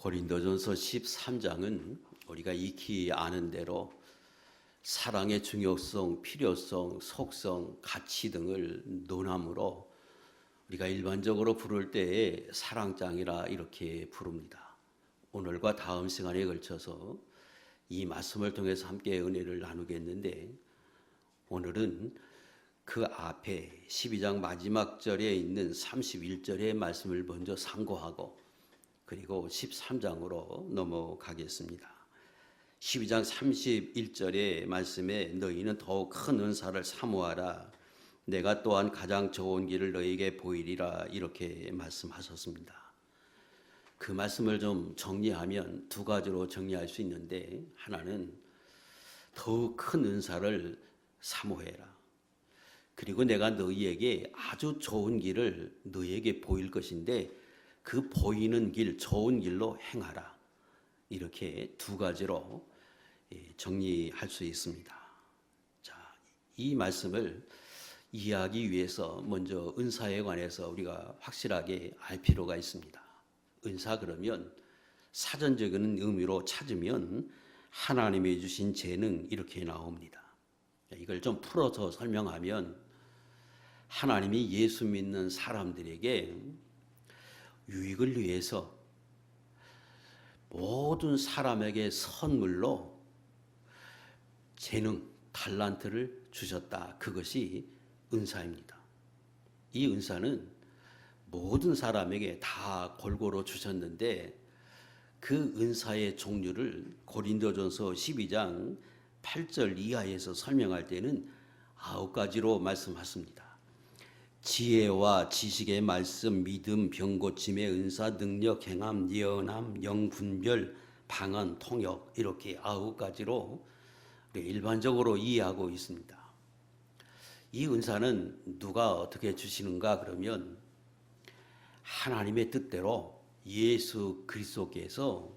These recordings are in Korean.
고린도전서 13장은 우리가 익히 아는 대로 사랑의 중요성, 필요성, 속성, 가치 등을 논함으로 우리가 일반적으로 부를 때에 사랑장이라 이렇게 부릅니다. 오늘과 다음 시간에 걸쳐서 이 말씀을 통해서 함께 은혜를 나누겠는데, 오늘은 그 앞에 12장 마지막 절에 있는 31절의 말씀을 먼저 상고하고 그리고 13장으로 넘어가겠습니다. 12장 31절의 말씀에 너희는 더욱 큰 은사를 사모하라. 내가 또한 가장 좋은 길을 너희에게 보이리라 이렇게 말씀하셨습니다. 그 말씀을 좀 정리하면 두 가지로 정리할 수 있는데, 하나는 더욱 큰 은사를 사모해라. 그리고 내가 너희에게 아주 좋은 길을 너희에게 보일 것인데 그 보이는 길, 좋은 길로 행하라. 이렇게 두 가지로 정리할 수 있습니다. 자, 이 말씀을 이해하기 위해서 먼저 은사에 관해서 우리가 확실하게 알 필요가 있습니다. 은사 그러면 사전적인 의미로 찾으면 하나님이 주신 재능 이렇게 나옵니다. 이걸 좀 풀어서 설명하면 하나님이 예수 믿는 사람들에게 유익을 위해서 모든 사람에게 선물로 재능, 달란트를 주셨다. 그것이 은사입니다. 이 은사는 모든 사람에게 다 골고루 주셨는데 그 은사의 종류를 고린도전서 12장 8절 이하에서 설명할 때는 9가지로 말씀하십니다. 지혜와 지식의 말씀, 믿음, 병고침의 은사, 능력, 행함, 예언함, 영분별, 방언, 통역, 이렇게 9가지로 일반적으로 이해하고 있습니다. 이 은사는 누가 어떻게 주시는가 그러면 하나님의 뜻대로 예수 그리스도께서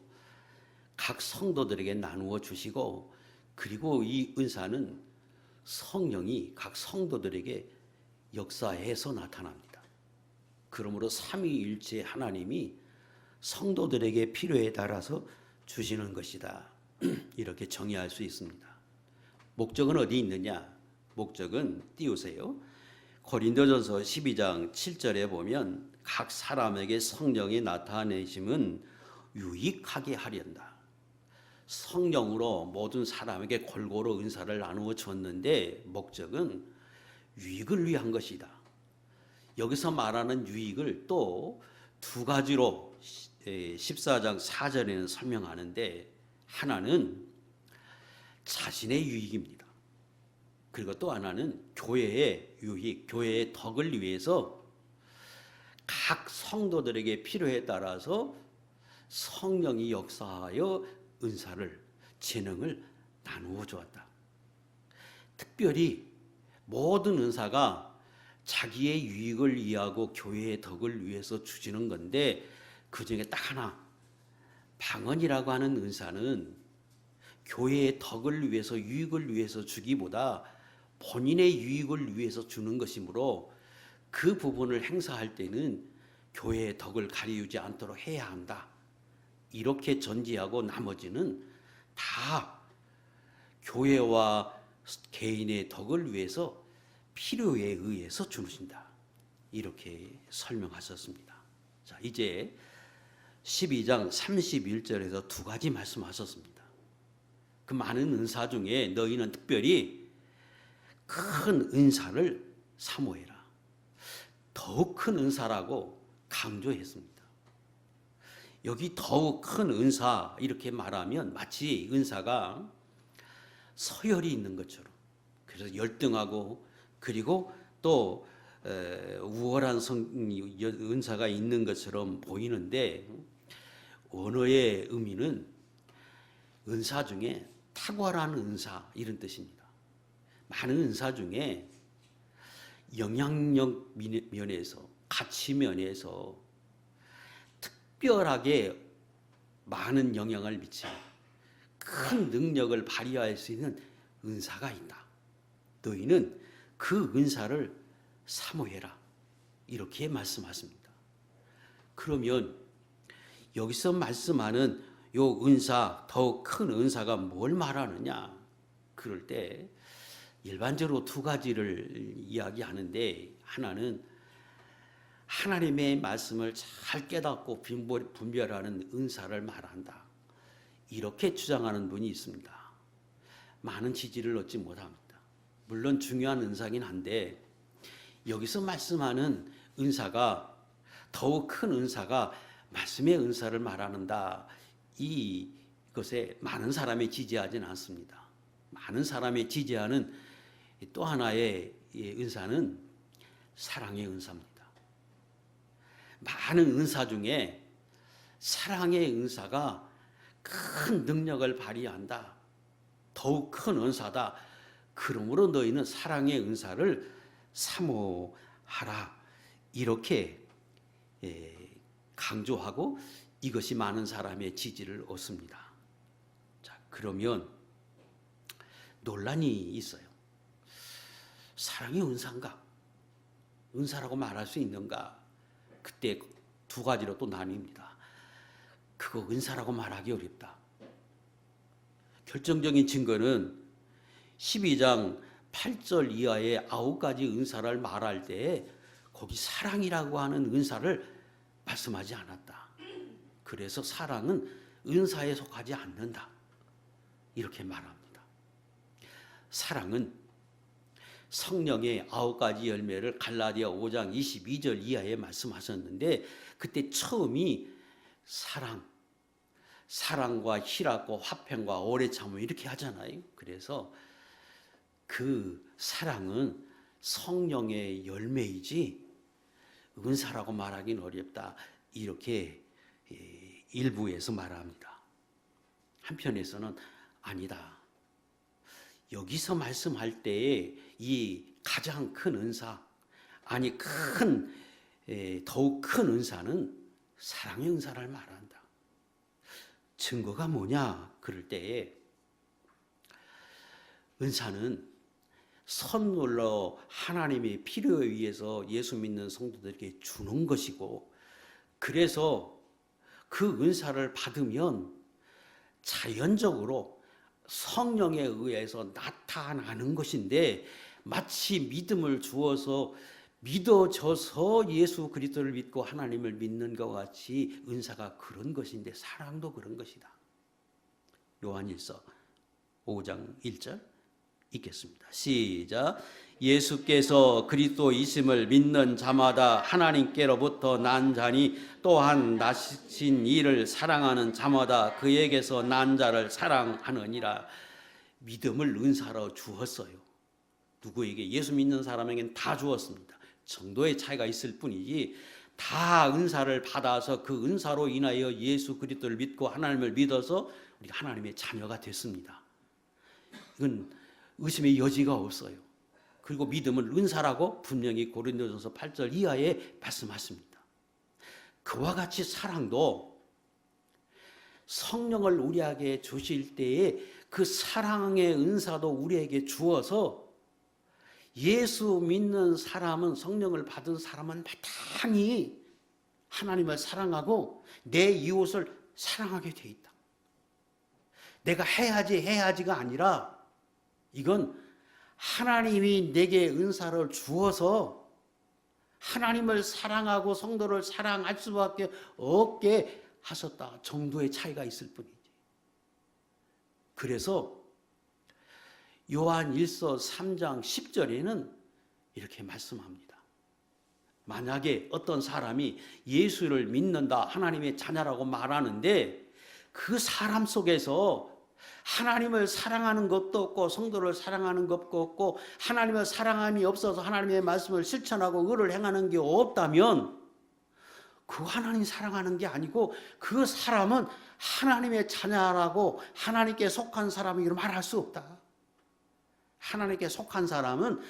각 성도들에게 나누어 주시고, 그리고 이 은사는 성령이 각 성도들에게 역사해서 나타납니다. 그러므로 삼위일체 하나님이 성도들에게 필요에 따라서 주시는 것이다. 이렇게 정의할 수 있습니다. 목적은 어디 있느냐? 목적은 띄우세요. 고린도전서 12장 7절에 보면 각 사람에게 성령이 나타내심은 유익하게 하련다. 성령으로 모든 사람에게 골고루 은사를 나누어 줬는데 목적은 유익을 위한 것이다. 여기서 말하는 유익을 또 두 가지로 14장 4절에는 설명하는데, 하나는 자신의 유익입니다. 그리고 또 하나는 교회의 유익, 교회의 덕을 위해서 각 성도들에게 필요에 따라서 성령이 역사하여 은사를, 재능을 나누어 주었다. 특별히 모든 은사가 자기의 유익을 위하고 교회의 덕을 위해서 주시는 건데, 그 중에 딱 하나, 방언이라고 하는 은사는 교회의 덕을 위해서, 유익을 위해서 주기보다 본인의 유익을 위해서 주는 것이므로 그 부분을 행사할 때는 교회의 덕을 가리우지 않도록 해야 한다. 이렇게 전제하고 나머지는 다 교회와 개인의 덕을 위해서 필요에 의해서 주신다. 이렇게 설명하셨습니다. 자, 이제 12장 31절에서 두 가지 말씀하셨습니다. 그 많은 은사 중에 너희는 특별히 큰 은사를 사모해라. 더욱 큰 은사라고 강조했습니다. 여기 더욱 큰 은사 이렇게 말하면 마치 은사가 서열이 있는 것처럼, 그래서 열등하고 그리고 또 우월한 은사가 있는 것처럼 보이는데, 언어의 의미는 은사 중에 탁월한 은사 이런 뜻입니다. 많은 은사 중에 영향력 면에서, 가치 면에서 특별하게 많은 영향을 미치는 큰 능력을 발휘할 수 있는 은사가 있다. 너희는 그 은사를 사모해라. 이렇게 말씀하십니다. 그러면 여기서 말씀하는 요 은사, 더욱 큰 은사가 뭘 말하느냐? 그럴 때 일반적으로 두 가지를 이야기하는데, 하나는 하나님의 말씀을 잘 깨닫고 분별하는 은사를 말한다, 이렇게 주장하는 분이 있습니다. 많은 지지를 얻지 못합니다. 물론 중요한 은사긴 한데, 여기서 말씀하는 은사가, 더욱 큰 은사가 말씀의 은사를 말하는다, 이것에 많은 사람이 지지하지는 않습니다. 많은 사람이 지지하는 또 하나의 은사는 사랑의 은사입니다. 많은 은사 중에 사랑의 은사가 큰 능력을 발휘한다, 더욱 큰 은사다, 그러므로 너희는 사랑의 은사를 사모하라, 이렇게 강조하고 이것이 많은 사람의 지지를 얻습니다. 자, 그러면 논란이 있어요. 사랑의 은사인가? 은사라고 말할 수 있는가? 그때 두 가지로 또 나뉩니다. 그거 은사라고 말하기 어렵다. 결정적인 증거는 12장 8절 이하의 9가지 은사를 말할 때 거기 사랑이라고 하는 은사를 말씀하지 않았다. 그래서 사랑은 은사에 속하지 않는다, 이렇게 말합니다. 사랑은 성령의 9가지 열매를 갈라디아 5장 22절 이하에 말씀하셨는데, 그때 처음이 사랑과 희락과 화평과 오래 참음 이렇게 하잖아요. 그래서 그 사랑은 성령의 열매이지 은사라고 말하기는 어렵다, 이렇게 일부에서 말합니다. 한편에서는 아니다, 여기서 말씀할 때에 이 가장 큰 은사, 아니 더욱 큰 은사는 사랑의 은사를 말한다. 증거가 뭐냐? 그럴 때에 은사는 선물로 하나님의 필요에 의해서 예수 믿는 성도들에게 주는 것이고, 그래서 그 은사를 받으면 자연적으로 성령에 의해서 나타나는 것인데, 마치 믿음을 주어서 믿어져서 예수 그리스도를 믿고 하나님을 믿는 것 같이 은사가 그런 것인데, 사랑도 그런 것이다. 요한일서 5장 1절 읽겠습니다. 시작. 예수께서 그리스도이심을 믿는 자마다 하나님께로부터 난 자니, 또한 나신 이를 사랑하는 자마다 그에게서 난 자를 사랑하느니라. 믿음을 은사로 주었어요. 누구에게? 예수 믿는 사람에게는 다 주었습니다. 정도의 차이가 있을 뿐이지 다 은사를 받아서 그 은사로 인하여 예수 그리스도를 믿고 하나님을 믿어서 우리가 하나님의 자녀가 됐습니다. 이건 의심의 여지가 없어요. 그리고 믿음을 은사라고 분명히 고린도전서 8절 이하에 말씀하십니다. 그와 같이 사랑도 성령을 우리에게 주실 때에 그 사랑의 은사도 우리에게 주어서 예수 믿는 사람은, 성령을 받은 사람은 마땅히 하나님을 사랑하고 내 이웃을 사랑하게 돼 있다. 내가 해야지가 아니라 이건 하나님이 내게 은사를 주어서 하나님을 사랑하고 성도를 사랑할 수밖에 없게 하셨다 정도의 차이가 있을 뿐이지. 그래서 요한일서 3장 10절에는 이렇게 말씀합니다. 만약에 어떤 사람이 예수를 믿는다, 하나님의 자녀라고 말하는데 그 사람 속에서 하나님을 사랑하는 것도 없고 성도를 사랑하는 것도 없고 하나님을 사랑함이 없어서 하나님의 말씀을 실천하고 의를 행하는 게 없다면 그 하나님 사랑하는 게 아니고 그 사람은 하나님의 자녀라고 하나님께 속한 사람이라고 말할 수 없다. 하나님께 속한 사람은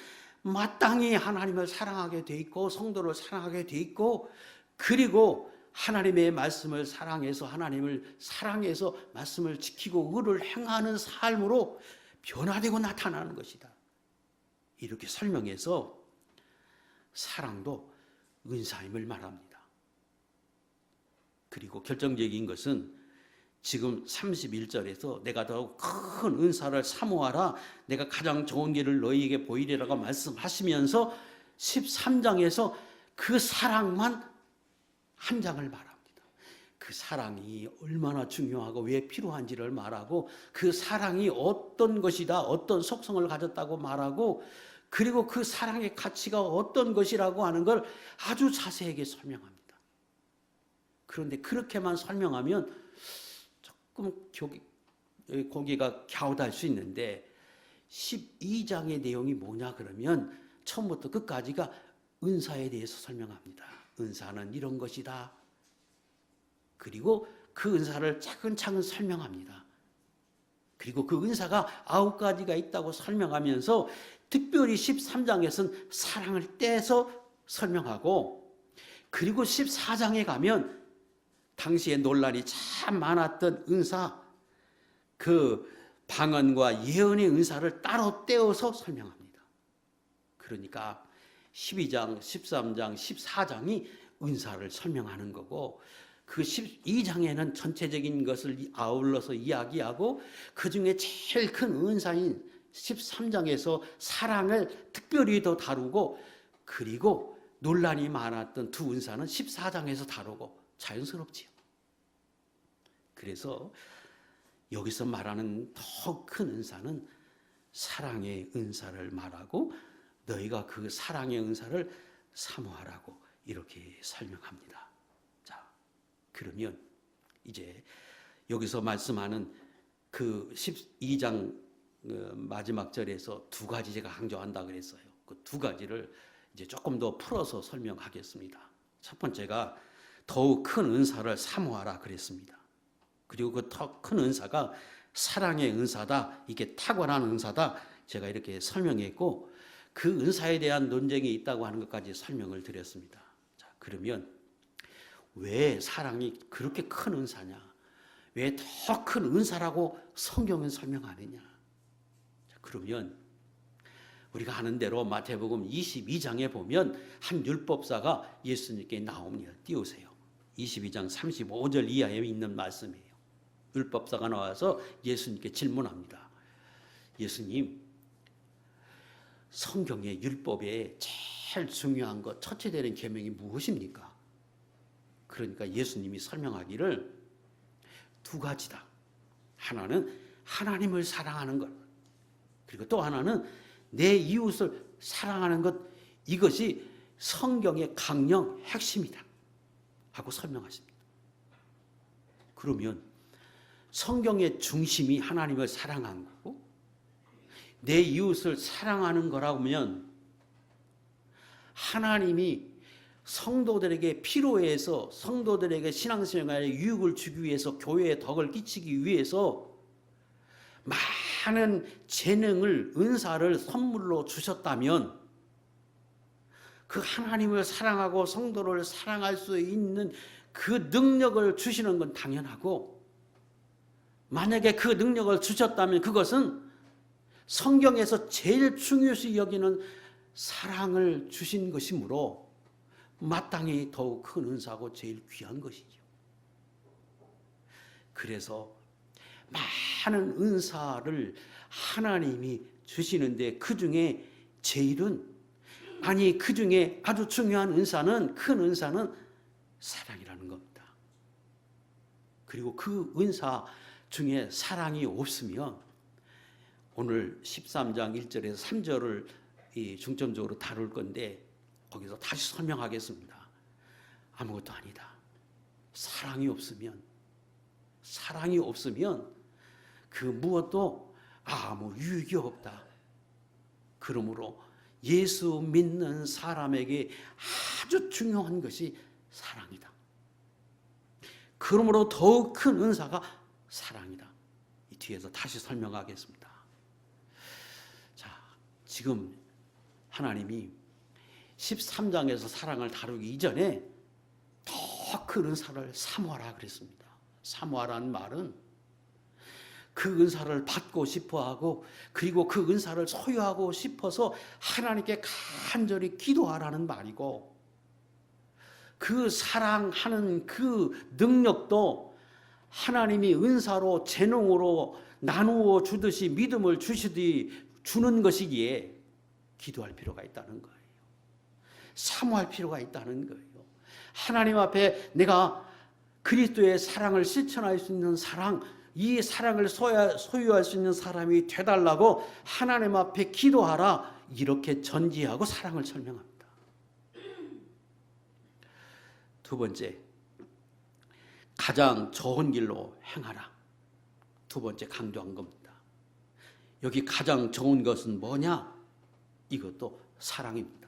마땅히 하나님을 사랑하게 돼 있고 성도를 사랑하게 돼 있고, 그리고 하나님의 말씀을 사랑해서 하나님을 사랑해서 말씀을 지키고 의를 행하는 삶으로 변화되고 나타나는 것이다. 이렇게 설명해서 사랑도 은사임을 말합니다. 그리고 결정적인 것은 지금 31절에서 내가 더 큰 은사를 사모하라, 내가 가장 좋은 길을 너희에게 보이리라고 말씀하시면서 13장에서 그 사랑만 한 장을 말합니다. 그 사랑이 얼마나 중요하고 왜 필요한지를 말하고, 그 사랑이 어떤 것이다, 어떤 속성을 가졌다고 말하고, 그리고 그 사랑의 가치가 어떤 것이라고 하는 걸 아주 자세하게 설명합니다. 그런데 그렇게만 설명하면 조금 고개가 갸우달 수 있는데, 12장의 내용이 뭐냐 그러면 처음부터 끝까지가 은사에 대해서 설명합니다. 은사는 이런 것이다. 그리고 그 은사를 차근차근 설명합니다. 그리고 그 은사가 9가지가 있다고 설명하면서 특별히 13장에서는 사랑을 떼서 설명하고, 그리고 14장에 가면 당시에 논란이 참 많았던 은사, 그 방언과 예언의 은사를 따로 떼어서 설명합니다. 그러니까 12장, 13장, 14장이 은사를 설명하는 거고, 그 12장에는 전체적인 것을 아울러서 이야기하고, 그 중에 제일 큰 은사인 13장에서 사랑을 특별히 더 다루고, 그리고 논란이 많았던 두 은사는 14장에서 다루고, 자연스럽지요. 그래서 여기서 말하는 더 큰 은사는 사랑의 은사를 말하고, 너희가 그 사랑의 은사를 사모하라고 이렇게 설명합니다. 자, 그러면 이제 여기서 말씀하는 그 12장 마지막 절에서 두 가지 제가 강조한다 그랬어요. 그 두 가지를 이제 조금 더 풀어서 설명하겠습니다. 첫 번째가 더욱 큰 은사를 사모하라 그랬습니다. 그리고 그 더 큰 은사가 사랑의 은사다, 이게 탁월한 은사다, 제가 이렇게 설명했고, 그 은사에 대한 논쟁이 있다고 하는 것까지 설명을 드렸습니다. 자, 그러면 왜 사랑이 그렇게 큰 은사냐? 왜 더 큰 은사라고 성경은 설명하느냐? 자, 그러면 우리가 아는 대로 마태복음 22장에 보면 한 율법사가 예수님께 나옵니다. 띄우세요. 22장 35절 이하에 있는 말씀이에요. 율법사가 나와서 예수님께 질문합니다. 예수님, 성경의 율법에 제일 중요한 것, 첫째 되는 계명이 무엇입니까? 그러니까 예수님이 설명하기를 두 가지다. 하나는 하나님을 사랑하는 것, 그리고 또 하나는 내 이웃을 사랑하는 것, 이것이 성경의 강령 핵심이다 하고 설명하십니다. 그러면 성경의 중심이 하나님을 사랑하는 거고, 내 이웃을 사랑하는 거라고 하면, 하나님이 성도들에게 필요해서, 성도들에게 신앙생활에 유익을 주기 위해서, 교회에 덕을 끼치기 위해서 많은 재능을, 은사를 선물로 주셨다면, 그 하나님을 사랑하고 성도를 사랑할 수 있는 그 능력을 주시는 건 당연하고, 만약에 그 능력을 주셨다면 그것은 성경에서 제일 중요시 여기는 사랑을 주신 것이므로 마땅히 더욱 큰 은사고 제일 귀한 것이죠. 그래서 많은 은사를 하나님이 주시는데, 그 중에 제일은, 아니 그 중에 아주 중요한 은사는, 큰 은사는 사랑이라는 겁니다. 그리고 그 은사 중에 사랑이 없으면, 오늘 13장 1절에서 3절을 중점적으로 다룰 건데 거기서 다시 설명하겠습니다. 아무것도 아니다. 사랑이 없으면 그 무엇도 아무 유익이 없다. 그러므로 예수 믿는 사람에게 아주 중요한 것이 사랑이다. 그러므로 더욱 큰 은사가 사랑이다. 이 뒤에서 다시 설명하겠습니다. 자, 지금 하나님이 13장에서 사랑을 다루기 이전에 더 큰 은사를 사모하라 그랬습니다. 사모하라는 말은 그 은사를 받고 싶어하고, 그리고 그 은사를 소유하고 싶어서 하나님께 간절히 기도하라는 말이고, 그 사랑하는 그 능력도 하나님이 은사로 재능으로 나누어 주듯이 믿음을 주는 것이기에 기도할 필요가 있다는 거예요. 사모할 필요가 있다는 거예요. 하나님 앞에 내가 그리스도의 사랑을 실천할 수 있는 사랑, 이 사랑을 소유할 수 있는 사람이 되달라고 하나님 앞에 기도하라, 이렇게 전지하고 사랑을 설명합니다. 두 번째, 가장 좋은 길로 행하라. 두 번째 강조한 겁니다. 여기 가장 좋은 것은 뭐냐? 이것도 사랑입니다.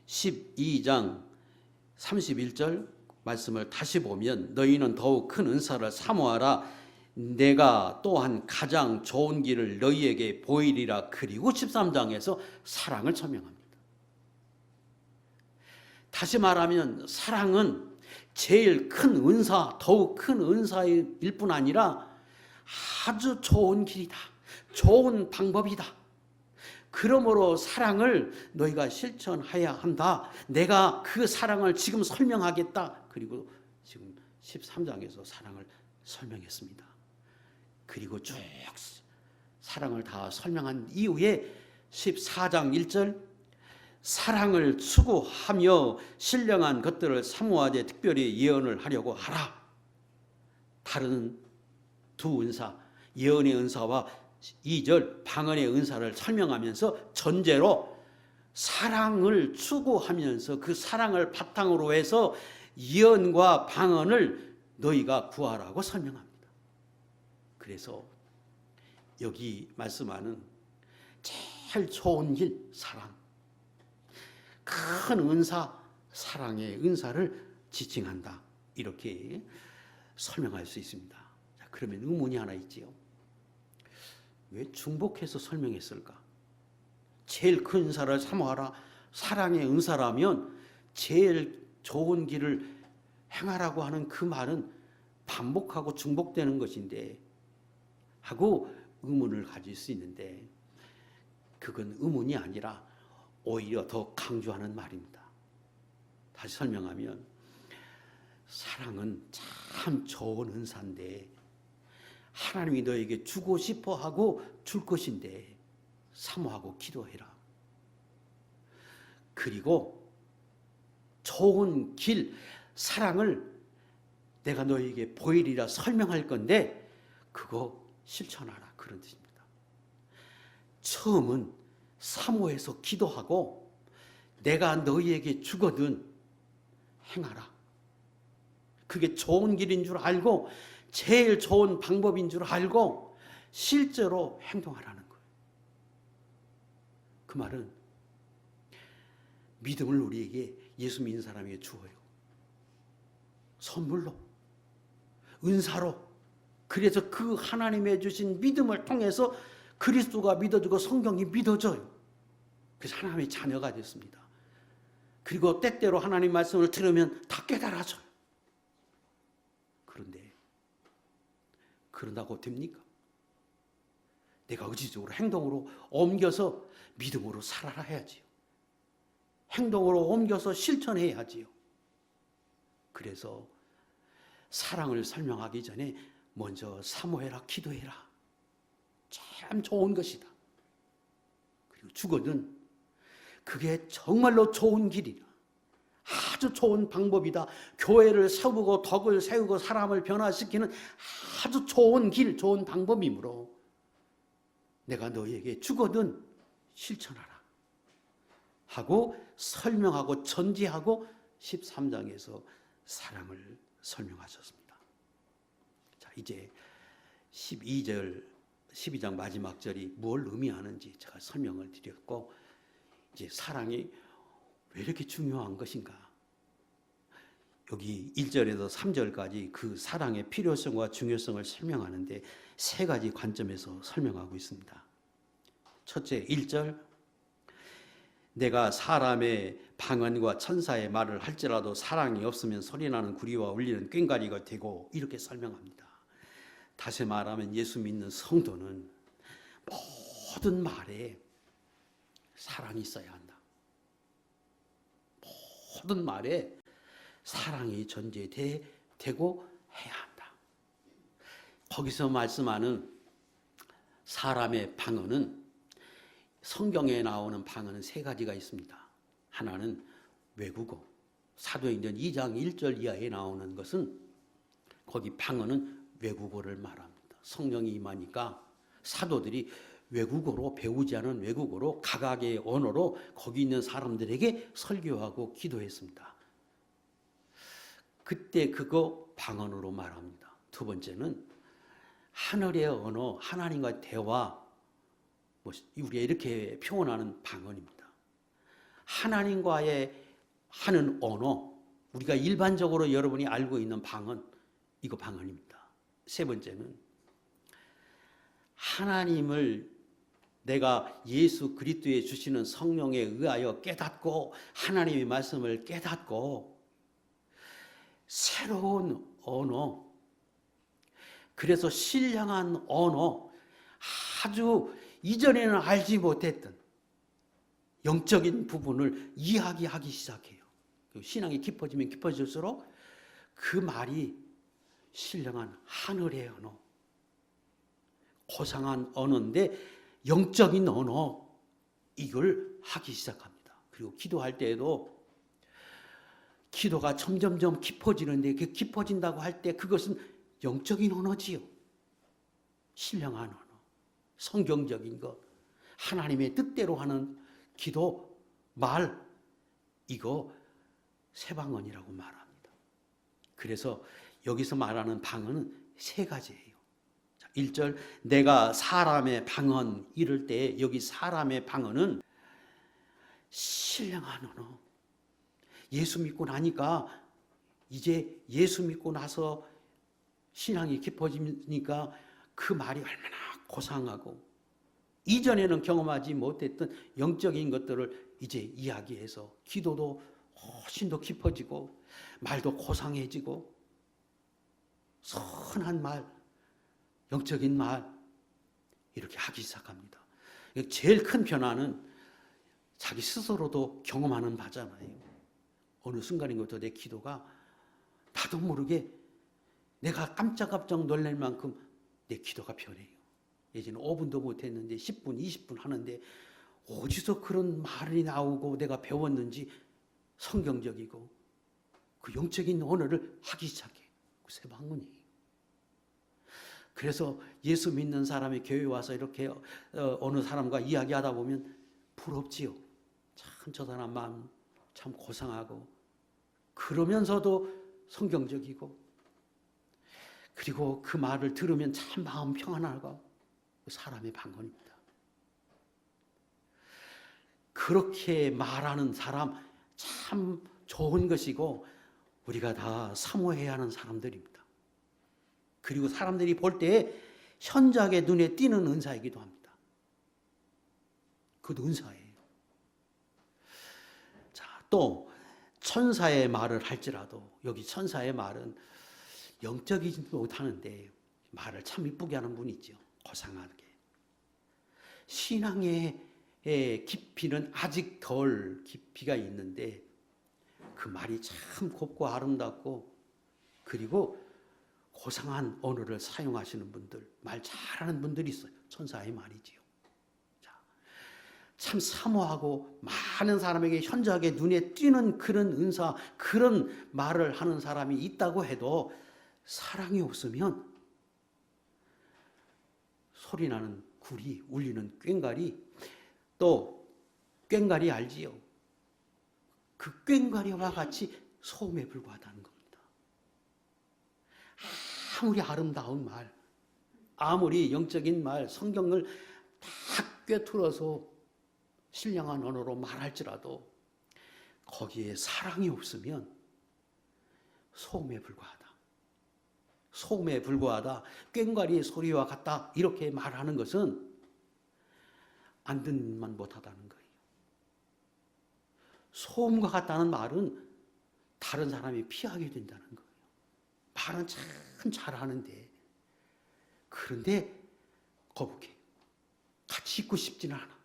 12장 31절 말씀을 다시 보면 너희는 더욱 큰 은사를 사모하라. 내가 또한 가장 좋은 길을 너희에게 보이리라. 그리고 13장에서 사랑을 설명합니다. 다시 말하면 사랑은 제일 큰 은사, 더욱 큰 은사일 뿐 아니라 아주 좋은 길이다. 좋은 방법이다. 그러므로 사랑을 너희가 실천해야 한다. 내가 그 사랑을 지금 설명하겠다. 그리고 지금 13장에서 사랑을 설명했습니다. 그리고 쭉 사랑을 다 설명한 이후에 14장 1절 사랑을 추구하며 신령한 것들을 사모하되 특별히 예언을 하려고 하라. 다른 두 은사, 예언의 은사와 2절 방언의 은사를 설명하면서 전제로 사랑을 추구하면서 그 사랑을 바탕으로 해서 예언과 방언을 너희가 구하라고 설명합니다. 그래서 여기 말씀하는 제일 좋은 길, 사랑, 큰 은사, 사랑의 은사를 지칭한다. 이렇게 설명할 수 있습니다. 자, 그러면 의문이 하나 있지요. 왜 중복해서 설명했을까? 제일 큰 은사를 사모하라. 사랑의 은사라면 제일 좋은 길을 행하라고 하는 그 말은 반복하고 중복되는 것인데 하고 의문을 가질 수 있는데 그건 의문이 아니라 오히려 더 강조하는 말입니다. 다시 설명하면 사랑은 참 좋은 은사인데 하나님이 너에게 주고 싶어 하고 줄 것인데 사모하고 기도해라. 그리고 좋은 길, 사랑을 내가 너에게 보이리라 설명할 건데 그거 실천하라. 그런 뜻입니다. 처음은 사모해서 기도하고 내가 너희에게 주거든 행하라. 그게 좋은 길인 줄 알고 제일 좋은 방법인 줄 알고 실제로 행동하라는 거예요. 그 말은 믿음을 우리에게 예수 믿는 사람에게 주어요. 선물로, 은사로. 그래서 그 하나님의 주신 믿음을 통해서 그리스도가 믿어지고 성경이 믿어져요. 그래서 하나님의 자녀가 됐습니다. 그리고 때때로 하나님 말씀을 들으면 다 깨달아져요. 그런데 그런다고 됩니까? 내가 의지적으로 행동으로 옮겨서 믿음으로 살아라 해야지요. 행동으로 옮겨서 실천해야지요. 그래서 사랑을 설명하기 전에 먼저 사모해라, 기도해라. 참 좋은 것이다. 그리고 죽어든 그게 정말로 좋은 길이다. 아주 좋은 방법이다. 교회를 세우고 덕을 세우고 사람을 변화시키는 아주 좋은 길, 좋은 방법이므로 내가 너희에게 주거든 실천하라 하고 설명하고 전지하고 13장에서 사랑을 설명하셨습니다. 자, 이제 12장 마지막 절이 뭘 의미하는지 제가 설명을 드렸고 이제 사랑이 왜 이렇게 중요한 것인가? 여기 1절에서 3절까지 그 사랑의 필요성과 중요성을 설명하는데 세 가지 관점에서 설명하고 있습니다. 첫째, 1절. 내가 사람의 방언과 천사의 말을 할지라도 사랑이 없으면 소리나는 구리와 울리는 꽹과리가 되고 이렇게 설명합니다. 다시 말하면 예수 믿는 성도는 모든 말에 사랑이 있어야 한다. 모든 말에 사랑이 전제되고 해야 한다. 거기서 말씀하는 사람의 방언은, 성경에 나오는 방언은 세 가지가 있습니다. 하나는 외국어, 사도행전 2장 1절 이하에 나오는 것은 거기 방언은 외국어를 말합니다. 성령이 임하니까 사도들이 외국어로, 배우지 않은 외국어로, 각각의 언어로 거기 있는 사람들에게 설교하고 기도했습니다. 그때 그거 방언으로 말합니다. 두 번째는 하늘의 언어, 하나님과 대화, 우리가 이렇게 표현하는 방언입니다. 하나님과의 하는 언어, 우리가 일반적으로 여러분이 알고 있는 방언, 이거 방언입니다. 세 번째는 하나님을 내가 예수 그리스도에 주시는 성령에 의하여 깨닫고, 하나님의 말씀을 깨닫고 새로운 언어, 그래서 신령한 언어, 아주 이전에는 알지 못했던 영적인 부분을 이야기하기 시작해요. 신앙이 깊어지면 깊어질수록 그 말이 신령한 하늘의 언어, 고상한 언어인데 영적인 언어, 이걸 하기 시작합니다. 그리고 기도할 때에도 기도가 점점점 깊어지는데, 그 깊어진다고 할 때 그것은 영적인 언어지요. 신령한 언어, 성경적인 것, 하나님의 뜻대로 하는 기도, 말, 이거 세방언이라고 말합니다. 그래서 여기서 말하는 방언은 세 가지예요. 1절 내가 사람의 방언 이럴 때, 여기 사람의 방언은 신령한 언어. 예수 믿고 나니까, 이제 예수 믿고 나서 신앙이 깊어지니까 그 말이 얼마나 고상하고, 이전에는 경험하지 못했던 영적인 것들을 이제 이야기해서 기도도 훨씬 더 깊어지고 말도 고상해지고, 선한 말, 영적인 말, 이렇게 하기 시작합니다. 제일 큰 변화는 자기 스스로도 경험하는 바잖아요. 어느 순간인부터 내 기도가 나도 모르게 내가 깜짝깜짝 놀랄 만큼 내 기도가 변해요. 예전에 5분도 못했는데 10분, 20분 하는데 어디서 그런 말이 나오고 내가 배웠는지 성경적이고 그 영적인 언어를 하기 시작해. 그 새 방언이에요. 그래서 예수 믿는 사람이 교회 와서 이렇게 어느 사람과 이야기하다 보면 부럽지요. 참 저 사람 마음 참 고상하고, 그러면서도 성경적이고, 그리고 그 말을 들으면 참 마음 평안하고, 사람의 방언입니다. 그렇게 말하는 사람 참 좋은 것이고, 우리가 다 사모해야 하는 사람들입니다. 그리고 사람들이 볼 때 현저하게 눈에 띄는 은사이기도 합니다. 그것도 은사예요. 자, 또 천사의 말을 할지라도, 여기 천사의 말은 영적이지 못하는데 말을 참 이쁘게 하는 분이 있죠. 고상하게. 신앙의 깊이는 아직 덜 깊이가 있는데 그 말이 참 곱고 아름답고, 그리고 고상한 언어를 사용하시는 분들, 말 잘하는 분들이 있어요. 천사의 말이지요. 자, 참 사모하고 많은 사람에게 현저하게 눈에 띄는 그런 은사, 그런 말을 하는 사람이 있다고 해도 사랑이 없으면 소리나는 구리, 울리는 꽹과리, 또 꽹과리 알지요? 그 꽹과리와 같이 소음에 불과하다는 겁니다. 아무리 아름다운 말, 아무리 영적인 말, 성경을 다 꿰뚫어서 신령한 언어로 말할지라도 거기에 사랑이 없으면 소음에 불과하다. 소음에 불과하다, 꽹과리의 소리와 같다, 이렇게 말하는 것은 안 듣만 못하다는 거예요. 소음과 같다는 말은 다른 사람이 피하게 된다는 거예요. 말은 참 잘하는데, 그런데 거북해. 같이 있고 싶지는 않아.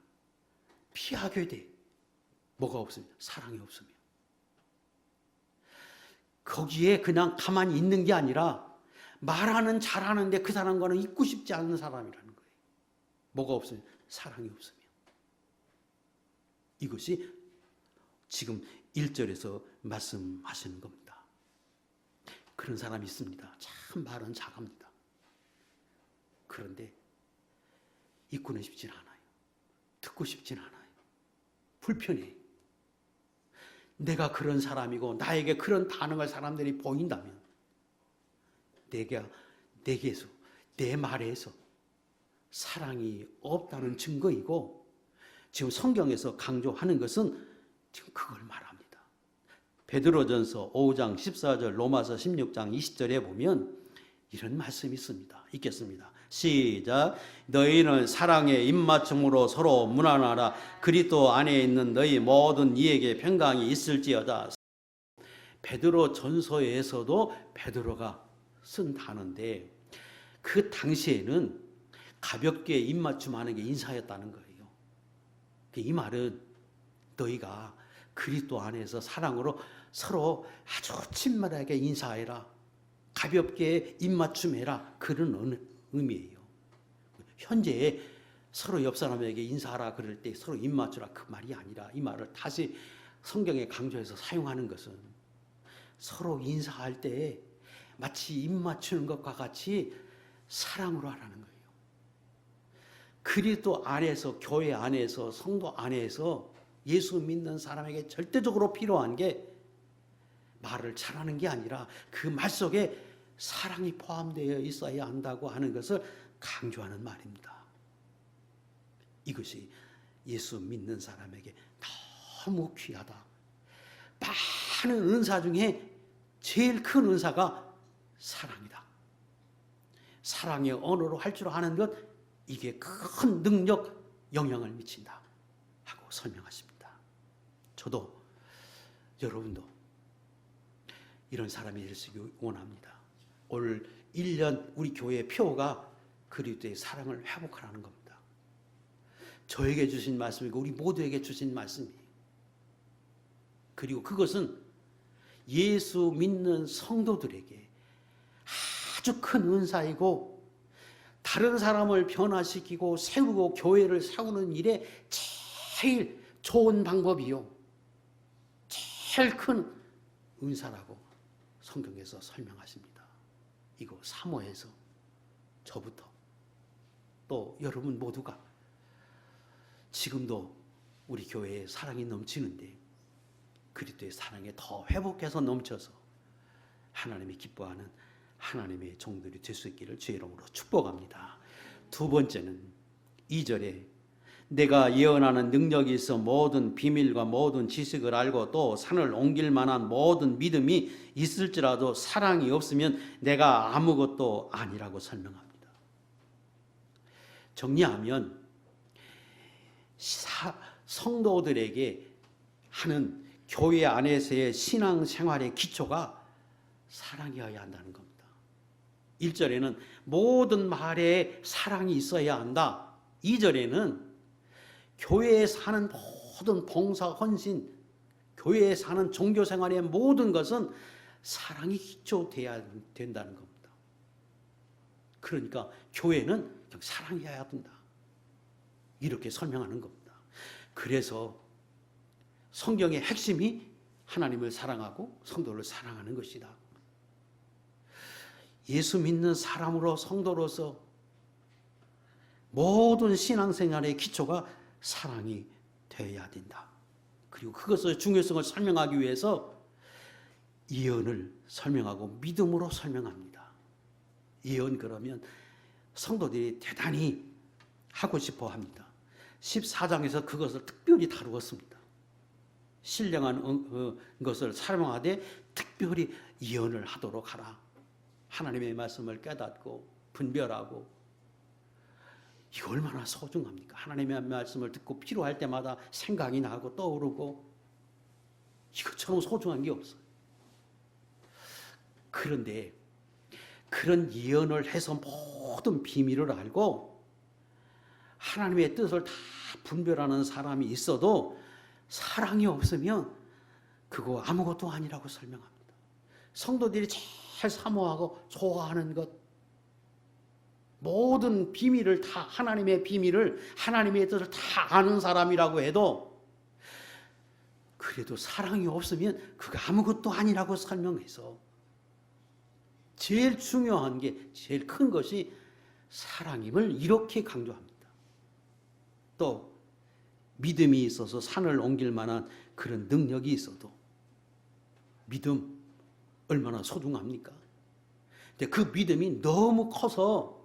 피하게 돼. 뭐가 없으면? 사랑이 없으면. 거기에 그냥 가만히 있는 게 아니라 말하는 잘하는데 그 사람과는 있고 싶지 않은 사람이라는 거예요. 뭐가 없으면? 사랑이 없으면. 이것이 지금 1절에서 말씀하시는 겁니다. 그런 사람이 있습니다. 참 말은 잘합니다. 그런데 있고는 싶진 않아요. 듣고 싶진 않아요. 불편해. 내가 그런 사람이고 나에게 그런 반응을 사람들이 보인다면 내게서 내 말에서 사랑이 없다는 증거이고, 지금 성경에서 강조하는 것은 지금 그걸 말합니다. 베드로전서 5장 14절, 로마서 16장 20절에 보면 이런 말씀이 있습니다. 읽겠습니다. 시작. 너희는 사랑의 입맞춤으로 서로 문안하라. 그리스도 안에 있는 너희 모든 이에게 평강이 있을지어다. 베드로 전서에서도 베드로가 쓴 단어인데 그 당시에는 가볍게 입맞춤하는 게 인사였다는 거예요. 이 말은 너희가 그리스도 안에서 사랑으로 서로 아주 친밀하게 인사해라. 가볍게 입맞춤해라. 그런 의미예요. 현재 서로 옆 사람에게 인사하라 그럴 때 서로 입맞추라 그 말이 아니라, 이 말을 다시 성경에 강조해서 사용하는 것은 서로 인사할 때 마치 입맞추는 것과 같이 사랑으로 하라는 거예요. 그리스도 안에서, 교회 안에서, 성도 안에서 예수 믿는 사람에게 절대적으로 필요한 게 말을 잘하는 게 아니라 그 말 속에 사랑이 포함되어 있어야 한다고 하는 것을 강조하는 말입니다. 이것이 예수 믿는 사람에게 너무 귀하다. 많은 은사 중에 제일 큰 은사가 사랑이다. 사랑의 언어로 할 줄 아는 것, 이게 큰 능력, 영향을 미친다 하고 설명하십니다. 저도 여러분도 이런 사람이 될 수 있기를 원합니다. 올 1년 우리 교회의 표가 그리스도의 사랑을 회복하라는 겁니다. 저에게 주신 말씀이고 우리 모두에게 주신 말씀이에요. 그리고 그것은 예수 믿는 성도들에게 아주 큰 은사이고, 다른 사람을 변화시키고 세우고 교회를 세우는 일에 제일 좋은 방법이요, 제일 큰 은사라고 성경에서 설명하십니다. 이거 사모해서 저부터 또 여러분 모두가 지금도 우리 교회에 사랑이 넘치는데 그리스도의 사랑에 더 회복해서 넘쳐서 하나님이 기뻐하는 하나님의 종들이 될 수 있기를 주의 이름으로 축복합니다. 두 번째는 2절에 내가 예언하는 능력이 있어 모든 비밀과 모든 지식을 알고 또 산을 옮길 만한 모든 믿음이 있을지라도 사랑이 없으면 내가 아무것도 아니라고 설명합니다. 정리하면 성도들에게 하는 교회 안에서의 신앙생활의 기초가 사랑이어야 한다는 겁니다. 1절에는 모든 말에 사랑이 있어야 한다. 2절에는 교회에 사는 모든 봉사, 헌신, 교회에 사는 종교생활의 모든 것은 사랑이 기초돼야 된다는 겁니다. 그러니까 교회는 사랑해야 된다. 이렇게 설명하는 겁니다. 그래서 성경의 핵심이 하나님을 사랑하고 성도를 사랑하는 것이다. 예수 믿는 사람으로 성도로서 모든 신앙생활의 기초가 사랑이 되어야 된다. 그리고 그것의 중요성을 설명하기 위해서 예언을 설명하고 믿음으로 설명합니다. 예언 그러면 성도들이 대단히 하고 싶어 합니다. 14장에서 그것을 특별히 다루었습니다. 신령한 것을 사용하되 특별히 예언을 하도록 하라. 하나님의 말씀을 깨닫고 분별하고, 이거 얼마나 소중합니까? 하나님의 말씀을 듣고 필요할 때마다 생각이 나고 떠오르고, 이것처럼 소중한 게 없어요. 그런데 그런 예언을 해서 모든 비밀을 알고 하나님의 뜻을 다 분별하는 사람이 있어도 사랑이 없으면 그거 아무것도 아니라고 설명합니다. 성도들이 제일 사모하고 좋아하는 것, 모든 비밀을 다, 하나님의 비밀을, 하나님의 뜻을 다 아는 사람이라고 해도 그래도 사랑이 없으면 그가 아무것도 아니라고 설명해서 제일 중요한 게, 제일 큰 것이 사랑임을 이렇게 강조합니다. 또 믿음이 있어서 산을 옮길 만한 그런 능력이 있어도 믿음 얼마나 소중합니까? 근데 그 믿음이 너무 커서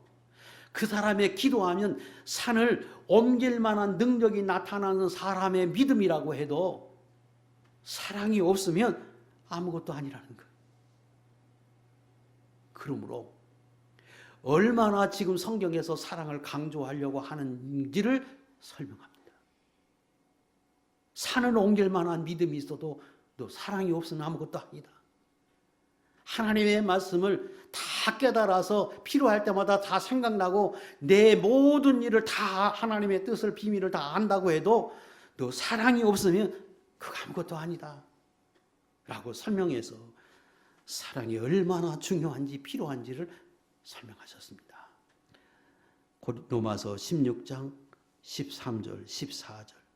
그 사람의 기도하면 산을 옮길 만한 능력이 나타나는 사람의 믿음이라고 해도 사랑이 없으면 아무것도 아니라는 거예요. 그러므로 얼마나 지금 성경에서 사랑을 강조하려고 하는지를 설명합니다. 산을 옮길 만한 믿음이 있어도 너 사랑이 없으면 아무것도 아니다. 하나님의 말씀을 다 깨달아서 필요할 때마다 다 생각나고 내 모든 일을 다 하나님의 뜻을 비밀을 다 안다고 해도 너 사랑이 없으면 그거 아무것도 아니다 라고 설명해서 사랑이 얼마나 중요한지 필요한지를 설명하셨습니다. 로마서 16장 13절 14절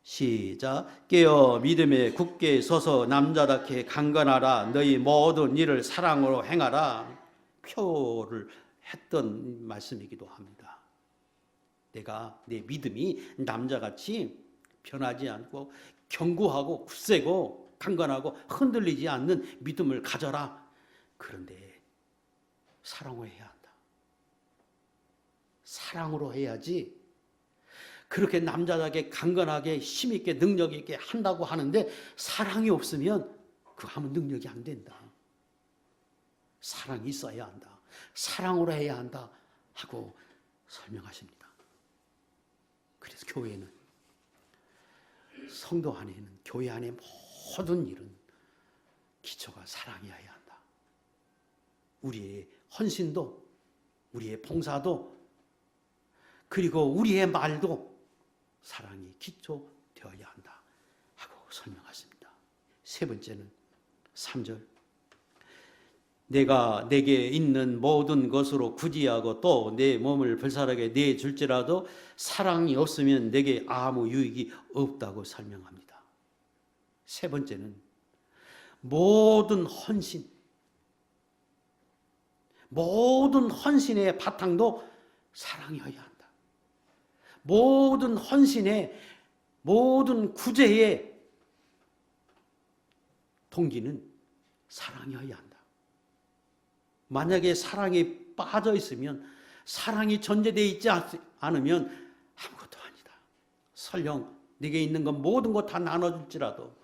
시작. 깨어 믿음에 굳게 서서 남자답게 강건하라. 너희 모든 일을 사랑으로 행하라. 표를 했던 말씀이기도 합니다. 내가 내 믿음이 남자같이 변하지 않고 견고하고 굳세고 강건하고 흔들리지 않는 믿음을 가져라. 그런데 사랑으로 해야 한다. 사랑으로 해야지. 그렇게 남자답게 강건하게 힘있게 능력 있게 한다고 하는데 사랑이 없으면 그거 하면 능력이 안 된다. 사랑이 있어야 한다. 사랑으로 해야 한다 하고 설명하십니다. 그래서 교회는, 성도 안에는, 교회 안의 모든 일은 기초가 사랑이어야 한다. 우리의 헌신도, 우리의 봉사도, 그리고 우리의 말도 사랑이 기초되어야 한다 하고 설명하십니다. 세 번째는 3절. 내가 내게 있는 모든 것으로 구제하고 또 내 몸을 불살하게 내줄지라도 사랑이 없으면 내게 아무 유익이 없다고 설명합니다. 세 번째는 모든 헌신, 모든 헌신의 바탕도 사랑이어야 한다. 모든 헌신의, 모든 구제의 동기는 사랑이어야 한다. 만약에 사랑이 빠져 있으면, 사랑이 전제되어 있지 않으면 아무것도 아니다. 설령 네게 있는 건 모든 것 다 나눠줄지라도,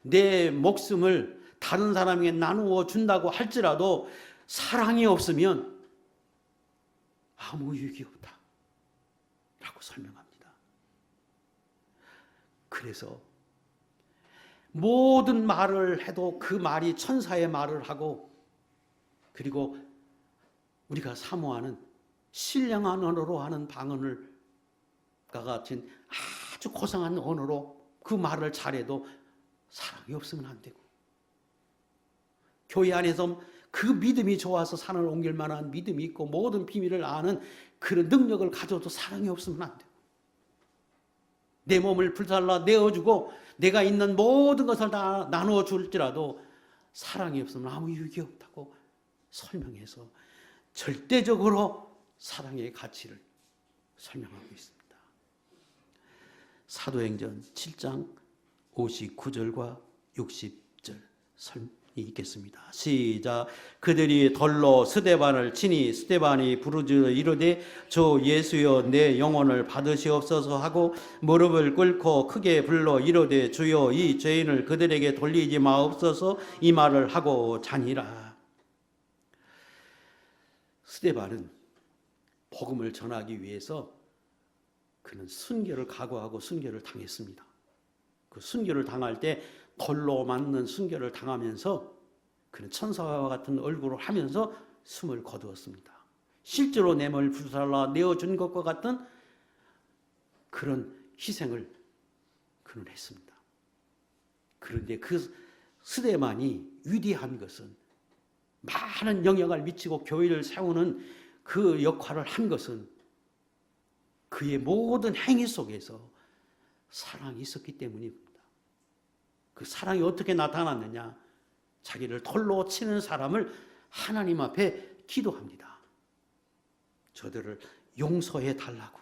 내 목숨을 다른 사람에게 나누어 준다고 할지라도 사랑이 없으면 아무 유익이 없다 라고 설명합니다. 그래서 모든 말을 해도 그 말이 천사의 말을 하고, 그리고 우리가 사모하는 신령한 언어로 하는 방언과 같은 아주 고상한 언어로 그 말을 잘해도 사랑이 없으면 안 되고, 교회 안에서 그 믿음이 좋아서 산을 옮길 만한 믿음이 있고 모든 비밀을 아는 그런 능력을 가져도 사랑이 없으면 안 되고, 내 몸을 불살라 내어주고 내가 있는 모든 것을 다 나누어 줄지라도 사랑이 없으면 아무 유익이 없다고 설명해서 절대적으로 사랑의 가치를 설명하고 있습니다. 사도행전 7장 59절과 60절 읽겠습니다. 시작. 그들이 돌로 스데반을 치니 스데반이 부르짖어 이르되 주 예수여 내 영혼을 받으시옵소서 하고 무릎을 꿇고 크게 불러 이르되 주여 이 죄인을 그들에게 돌리지 마옵소서 이 말을 하고 자니라. 스데반은 복음을 전하기 위해서 그는 순교를 각오하고 순교를 당했습니다. 그 순교를 당할 때 돌로 맞는 순교를 당하면서 그는 천사와 같은 얼굴을 하면서 숨을 거두었습니다. 실제로 내 몸을 불살라 내어준 것과 같은 그런 희생을 그는 했습니다. 그런데 그 스데반이 위대한 것은, 많은 영향을 미치고 교회를 세우는 그 역할을 한 것은 그의 모든 행위 속에서 사랑이 있었기 때문입니다. 그 사랑이 어떻게 나타났느냐? 자기를 돌로 치는 사람을 하나님 앞에 기도합니다. 저들을 용서해 달라고,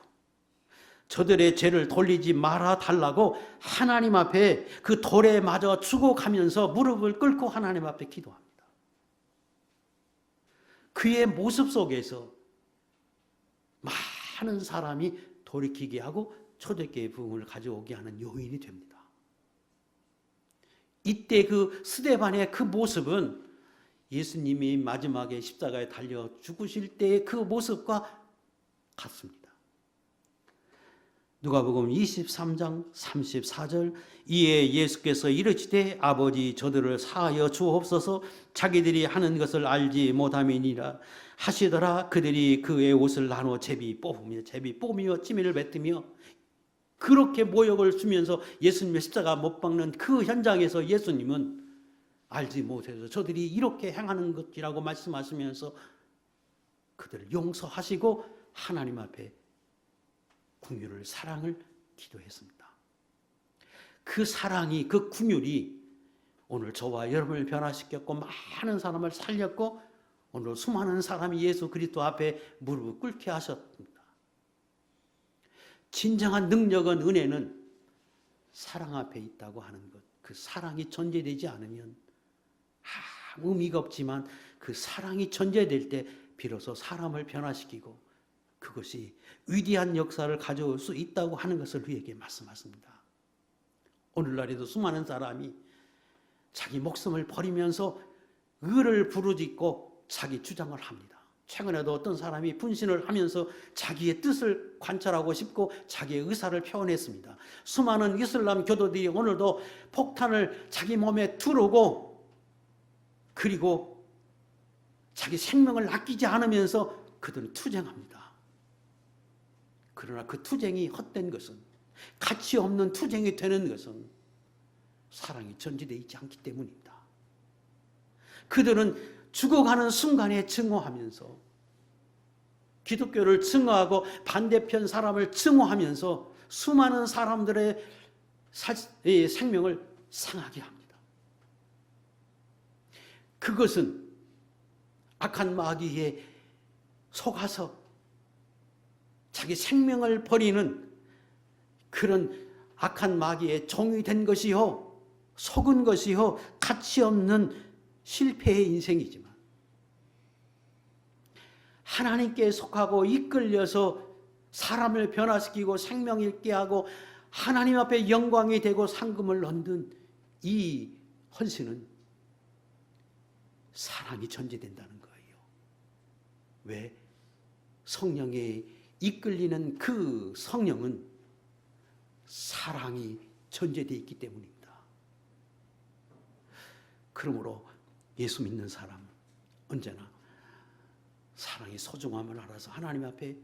저들의 죄를 돌리지 말아 달라고 하나님 앞에 그 돌에 맞아 죽어가면서 무릎을 꿇고 하나님 앞에 기도합니다. 그의 모습 속에서 많은 사람이 돌이키게 하고 초대교회 부흥을 가져오게 하는 요인이 됩니다. 이때 그 스데반의 그 모습은 예수님이 마지막에 십자가에 달려 죽으실 때의 그 모습과 같습니다. 누가복음 23장 34절, 이에 예수께서 이르시되 아버지 저들을 사하여 주옵소서, 자기들이 하는 것을 알지 못함이니라 하시더라. 그들이 그의 옷을 나눠 제비 뽑으며 찌미를 뱉으며 그렇게 모욕을 주면서 예수님의 십자가 못 박는 그 현장에서 예수님은 알지 못해서 저들이 이렇게 행하는 것이라고 말씀하시면서 그들을 용서하시고 하나님 앞에 긍휼을, 사랑을 기도했습니다. 그 사랑이, 그 긍휼이 오늘 저와 여러분을 변화시켰고 많은 사람을 살렸고 오늘 수많은 사람이 예수 그리스도 앞에 무릎을 꿇게 하셨습니다. 진정한 능력은, 은혜는 사랑 앞에 있다고 하는 것. 그 사랑이 전제되지 않으면 아무 의미가 없지만 그 사랑이 전제될 때 비로소 사람을 변화시키고 그것이 위대한 역사를 가져올 수 있다고 하는 것을 우리에게 말씀하십니다. 오늘날에도 수많은 사람이 자기 목숨을 버리면서 의를 부르짖고 자기 주장을 합니다. 최근에도 어떤 사람이 분신을 하면서 자기의 뜻을 관찰하고 싶고 자기의 의사를 표현했습니다. 수많은 이슬람 교도들이 오늘도 폭탄을 자기 몸에 두르고 그리고 자기 생명을 아끼지 않으면서 그들은 투쟁합니다. 그러나 그 투쟁이 헛된 것은, 가치 없는 투쟁이 되는 것은 사랑이 전제되어 있지 않기 때문입니다. 그들은 죽어가는 순간에 증오하면서, 기독교를 증오하고 반대편 사람을 증오하면서 수많은 사람들의 생명을 상하게 합니다. 그것은 악한 마귀에 속아서 자기 생명을 버리는 그런 악한 마귀의 종이 된 것이요, 속은 것이요, 가치 없는 실패의 인생이지만 하나님께 속하고 이끌려서 사람을 변화시키고 생명 있게 하고 하나님 앞에 영광이 되고 상금을 얻는 이 헌신은 사랑이 전제된다는 거예요. 왜? 성령에 이끌리는 그 성령은 사랑이 전제되어 있기 때문입니다. 그러므로 예수 믿는 사람은 언제나 사랑의 소중함을 알아서 하나님 앞에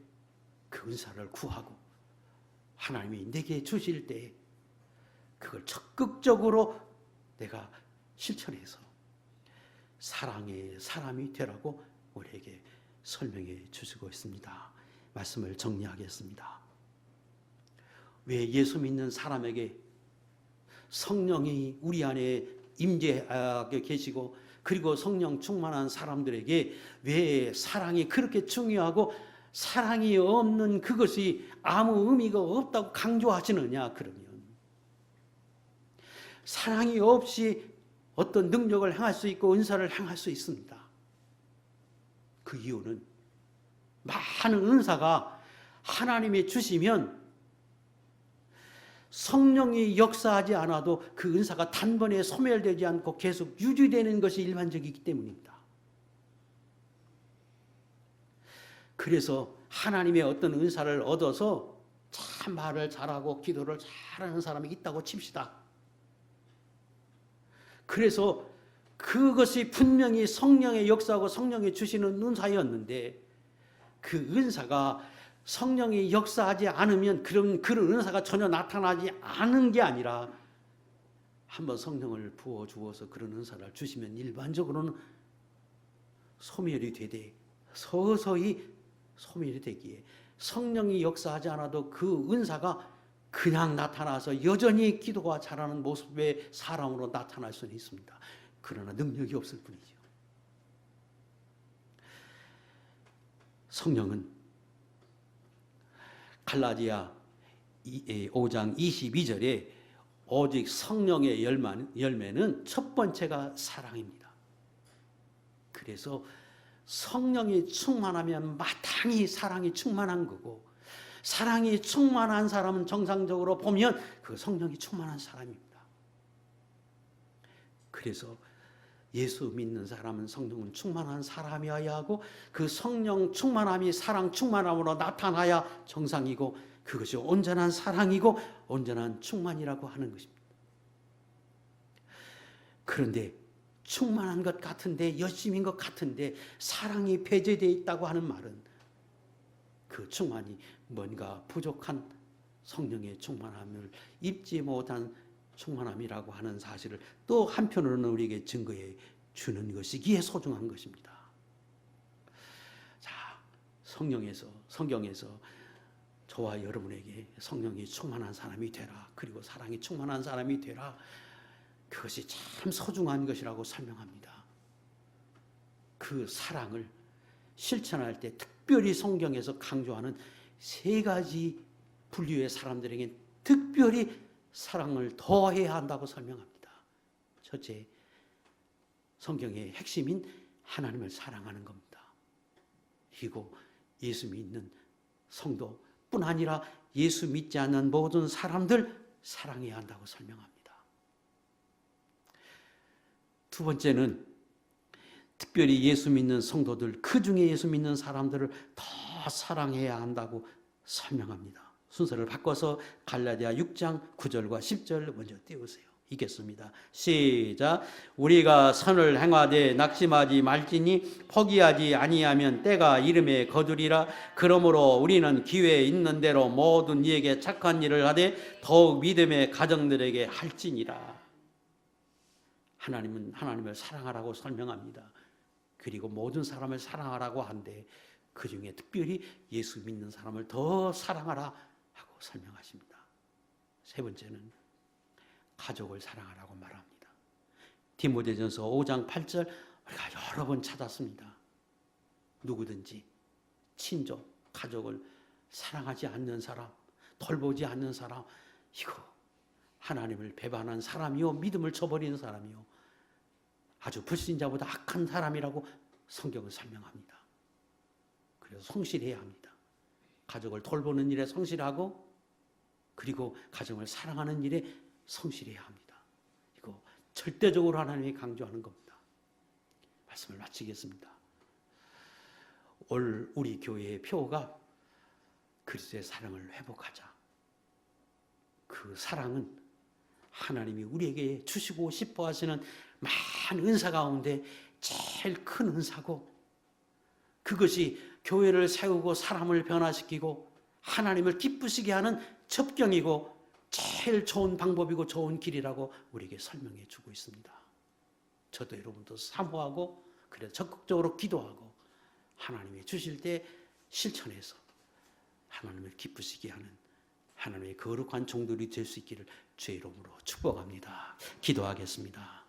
그 은사를 구하고 하나님이 내게 주실 때 그걸 적극적으로 내가 실천해서 사랑의 사람이 되라고 우리에게 설명해 주시고 있습니다. 말씀을 정리하겠습니다. 왜 예수 믿는 사람에게 성령이 우리 안에 임재하게 계시고 그리고 성령 충만한 사람들에게 왜 사랑이 그렇게 중요하고 사랑이 없는 그것이 아무 의미가 없다고 강조하시느냐? 그러면 사랑이 없이 어떤 능력을 행할 수 있고 은사를 행할 수 있습니다. 그 이유는 많은 은사가 하나님이 주시면 성령이 역사하지 않아도 그 은사가 단번에 소멸되지 않고 계속 유지되는 것이 일반적이기 때문입니다. 그래서 하나님의 어떤 은사를 얻어서 참 말을 잘하고 기도를 잘하는 사람이 있다고 칩시다. 그래서 그것이 분명히 성령의 역사하고 성령이 주시는 은사였는데 그 은사가 성령이 역사하지 않으면 그런 은사가 전혀 나타나지 않은 게 아니라 한번 성령을 부어 주어서 그런 은사를 주시면 일반적으로는 소멸이 되되 서서히 소멸이 되기에 성령이 역사하지 않아도 그 은사가 그냥 나타나서 여전히 기도가 잘하는 모습의 사람으로 나타날 수는 있습니다. 그러나 능력이 없을 뿐이죠. 성령은 갈라디아 5장 22절에 오직 성령의 열매는 첫 번째가 사랑입니다. 그래서 성령이 충만하면 마땅히 사랑이 충만한 거고, 사랑이 충만한 사람은 정상적으로 보면 그 성령이 충만한 사람입니다. 그래서 예수 믿는 사람은 성령은 충만한 사람이어야 하고, 그 성령 충만함이 사랑 충만함으로 나타나야 정상이고, 그것이 온전한 사랑이고 온전한 충만이라고 하는 것입니다. 그런데 충만한 것 같은데, 열심인 것 같은데 사랑이 배제되어 있다고 하는 말은 그 충만이 뭔가 부족한 성령의 충만함을 입지 못한 충만함이라고 하는 사실을 또 한편으로는 우리에게 증거해 주는 것이기에 소중한 것입니다. 자, 성경에서 저와 여러분에게 성령이 충만한 사람이 되라, 그리고 사랑이 충만한 사람이 되라, 그것이 참 소중한 것이라고 설명합니다. 그 사랑을 실천할 때 특별히 성경에서 강조하는 세 가지 분류의 사람들에게 특별히 사랑을 더해야 한다고 설명합니다. 첫째, 성경의 핵심인 하나님을 사랑하는 겁니다. 그리고 예수 믿는 성도뿐 아니라 예수 믿지 않는 모든 사람들 사랑해야 한다고 설명합니다. 두 번째는 특별히 예수 믿는 성도들, 그 중에 예수 믿는 사람들을 더 사랑해야 한다고 설명합니다. 순서를 바꿔서 갈라디아 6장 9절과 10절 먼저 띄우세요. 읽겠습니다. 시작. 우리가 선을 행하되 낙심하지 말지니 포기하지 아니하면 때가 이름에 거두리라. 그러므로 우리는 기회 있는 대로 모든 이에게 착한 일을 하되 더욱 믿음의 가정들에게 할지니라. 하나님은 하나님을 사랑하라고 설명합니다. 그리고 모든 사람을 사랑하라고 하는데 그 중에 특별히 예수 믿는 사람을 더 사랑하라 하고 설명하십니다. 세 번째는 가족을 사랑하라고 말합니다. 디모데전서 5장 8절 우리가 여러 번 찾았습니다. 누구든지 친족, 가족을 사랑하지 않는 사람, 돌보지 않는 사람, 이거 하나님을 배반한 사람이요, 믿음을 저버리는 사람이요, 아주 불신자보다 악한 사람이라고 성경은 설명합니다. 그래서 성실해야 합니다. 가족을 돌보는 일에 성실하고, 그리고 가정을 사랑하는 일에 성실해야 합니다. 이거 절대적으로 하나님이 강조하는 겁니다. 말씀을 마치겠습니다. 올 우리 교회의 표어가 그리스도의 사랑을 회복하자. 그 사랑은 하나님이 우리에게 주시고 싶어 하시는 많은 은사 가운데 제일 큰 은사고, 그것이 교회를 세우고 사람을 변화시키고 하나님을 기쁘시게 하는 접경이고 제일 좋은 방법이고 좋은 길이라고 우리에게 설명해 주고 있습니다. 저도 여러분도 사모하고, 그래서 적극적으로 기도하고 하나님이 주실 때 실천해서 하나님을 기쁘시게 하는 하나님의 거룩한 종들이 될 수 있기를 주의 이름으로 축복합니다. 기도하겠습니다.